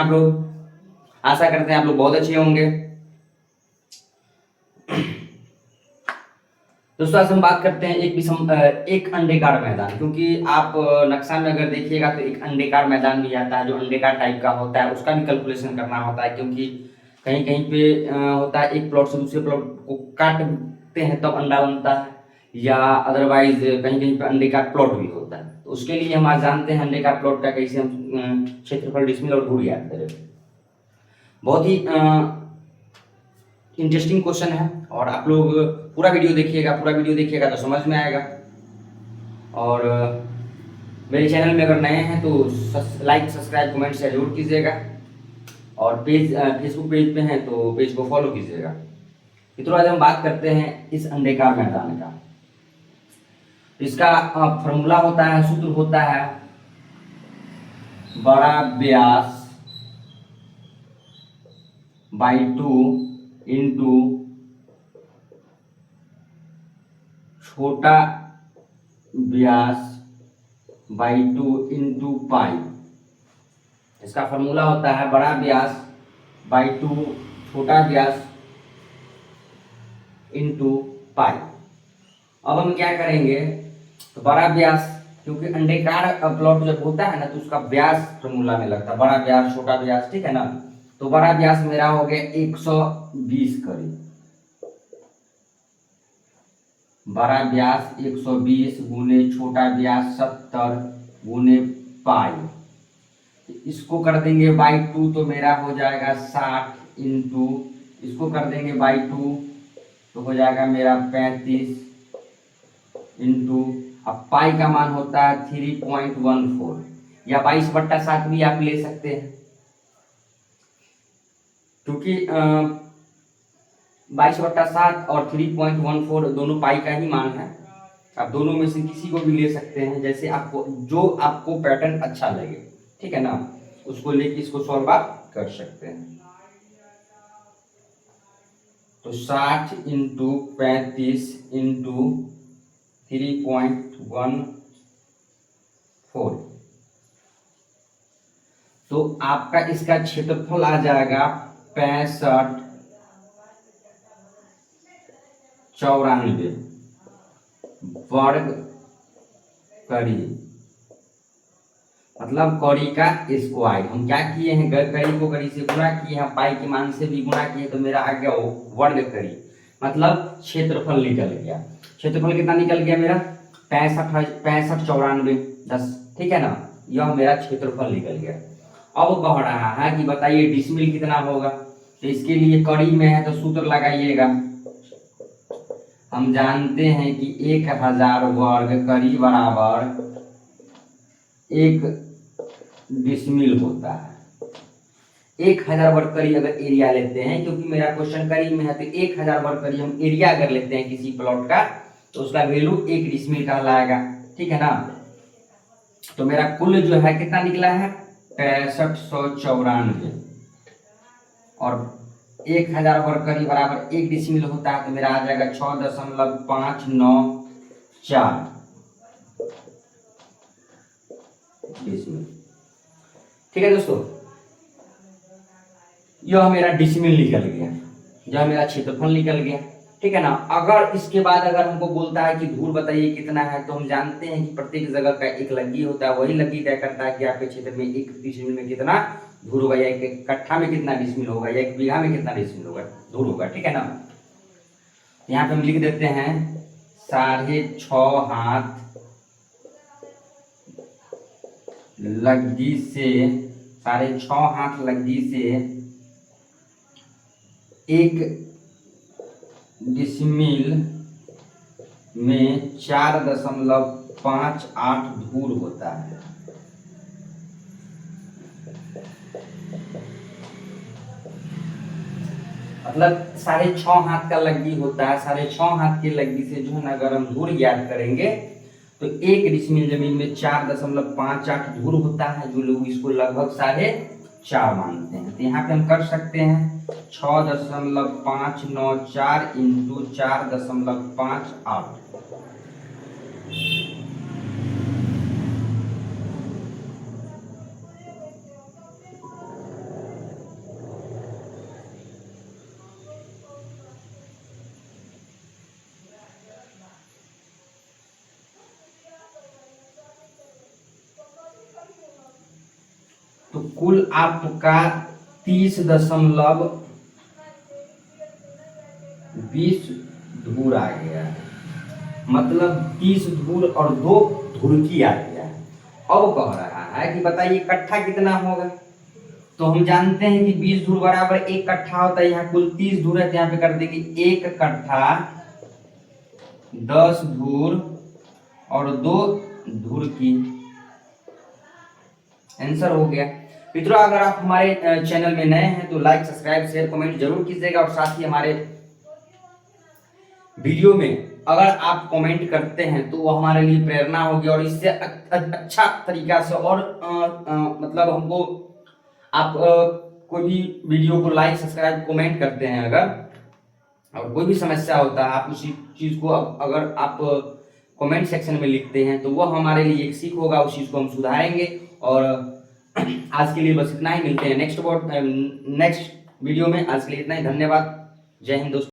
आप लोग? आशा करते हैं आप लोग बहुत अच्छे होंगे। दोस्तों आज हम बात करते हैं एक अंडेकार मैदान, क्योंकि आप नक्शा में अगर देखिएगा तो एक अंडेकार मैदान भी आता है जो अंडेकार टाइप का होता है, उसका भी कैलकुलेशन करना होता है, क्योंकि कहीं कहीं पे होता है एक प्लॉट से दूसरे प्लॉट को काटते हैं तब अंडा बनता है, या अदरवाइज कहीं कहीं पे अंडेकार प्लॉट भी होता है। तो उसके लिए हम आज जानते हैं अंडेकार प्लॉट का कैसे हम क्षेत्रफल, डिसमिल और धूर याद करें। बहुत ही इंटरेस्टिंग क्वेश्चन है और आप लोग पूरा वीडियो देखिएगा तो समझ में आएगा। और मेरे चैनल में अगर नए हैं तो लाइक, सब्सक्राइब, कमेंट शेयर जरूर कीजिएगा, और फेसबुक पेज पे हैं तो पेज को फॉलो कीजिएगा। मित्रों आज हम बात करते हैं इस अंडेकार मैदान का। इसका फॉर्मूला होता है, सूत्र होता है बड़ा व्यास बाई 2 इंटू छोटा व्यास बाई 2 इंटू पाई। इसका फॉर्मूला होता है बड़ा व्यास बाई 2 छोटा व्यास इंटू पाई। अब हम क्या करेंगे, तो बड़ा व्यास, क्योंकि अंडेकार प्लॉट जब होता है ना तो उसका व्यास फॉर्मूला में लगता है, बड़ा व्यास छोटा व्यास, ठीक है ना। तो बड़ा व्यास मेरा हो गया 120 करीब, बड़ा व्यास 120 गुने छोटा व्यास 70 गुने पाई। इसको कर देंगे बाई 2 तो मेरा हो जाएगा 60 इंटू, इसको कर देंगे बाई 2 तो हो जाएगा मेरा 35 इंटू, अब पाई का मान होता है 3.14, या 22/7 भी आप ले सकते हैं, क्योंकि 22/7 और 3.14 दोनों पाई का ही मान है। आप दोनों में से किसी को भी ले सकते हैं, जैसे आपको जो आपको पैटर्न अच्छा लगे, ठीक है ना, उसको लेके इसको सॉल्व आप कर सकते हैं। तो 60 इंटू 35 इंटू 3.14, तो आपका इसका क्षेत्रफल आ जाएगा 6594 वर्ग कड़ी, मतलब कड़ी का स्क्वायर। हम क्या किए हैं, कड़ी को कड़ी से गुणा किए हैं, पाई के मान से भी गुणा किए, तो मेरा आ गया वर्ग कड़ी, मतलब क्षेत्रफल निकल गया। क्षेत्रफल कितना निकल गया मेरा, 6594 10, ठीक है ना, यह मेरा क्षेत्रफल निकल गया। अब कह रहा है कि बताइए डिसमिल कितना होगा, तो इसके लिए कड़ी में है तो सूत्र लगाइएगा। हम जानते हैं कि 1000 वर्ग कड़ी बराबर 1 डिसमिल होता है। 1000 वर्ग कड़ी अगर एरिया लेते हैं, क्योंकि मेरा क्वेश्चन कड़ी में है, तो 1000 वर्ग कड़ी हम एरिया अगर लेते हैं किसी प्लॉट का तो उसका वैल्यू 1 डिसमिल कहलाएगा, ठीक है ना। तो मेरा कुल जो है कितना निकला है 6594, और 1000 वर्ग कड़ी बराबर 1 डिसमिल होता है, तो मेरा आ जाएगा 6.594 डिसमिल, ठीक है दोस्तों। यह मेरा डिसमिल निकल गया, यह मेरा क्षेत्रफल निकल गया, ठीक है ना। अगर इसके बाद अगर हमको बोलता है कि धूर बताइए कितना है, तो हम जानते हैं कि प्रत्येक जगह का एक लग्गी होता है, वही लग्गी तय करता है कि आपके क्षेत्र में 1 डिसमिल में कितना धूर होगा, या 1 कट्ठा में कितना डिसमिल होगा, या 1 बीघा में कितना डिसमिल होगा धूर होगा, ठीक है ना। यहाँ पे हम लिख देते हैं 6.5 हाथ लग्गी से, 6.5 हाथ लग्गी से 1 डिसमिल में 4.58 धूर होता है। मतलब 6.5 हाथ का लग्गी होता है, 6.5 हाथ की लग्गी से जो है ना अगर हम धूर ज्ञात करेंगे तो 1 डिसमिल जमीन में 4.58 धूर होता है, जो लोग इसको लगभग 4.5 मानते हैं। तो यहाँ पे हम कर सकते हैं 6.594 इंटू 4.58, कुल आपका 30.20 धूर आ गया है, मतलब 30 धूर और 2 धुरकी आ गया है। अब कह रहा है कि बताइए कट्ठा कितना होगा। तो हम जानते हैं कि 20 धूर बराबर 1 कट्ठा होता है। यहाँ कुल 30 धूर है तो यहाँ पे कर देंगे 1 कट्ठा 10 धूर और 2 धुरकी। आंसर हो गया। मित्रों, अगर आप हमारे चैनल में नए हैं तो लाइक, सब्सक्राइब, शेयर, कमेंट जरूर कीजिएगा और साथ ही हमारे वीडियो में अगर आप कमेंट करते हैं तो वो हमारे लिए प्रेरणा होगी और इससे अच्छा तरीका से और मतलब हमको आप कोई भी वीडियो को लाइक, सब्सक्राइब, कमेंट करते हैं अगर और कोई भी समस्या होता है आप उसी चीज को अगर आप कमेंट सेक्शन में लिखते हैं तो वो हमारे लिए एक सीख होगा, उस चीज को हम सुधारेंगे। और आज के लिए बस इतना ही, मिलते हैं नेक्स्ट वीडियो में। आज के लिए इतना ही, धन्यवाद, जय हिंद दोस्तों।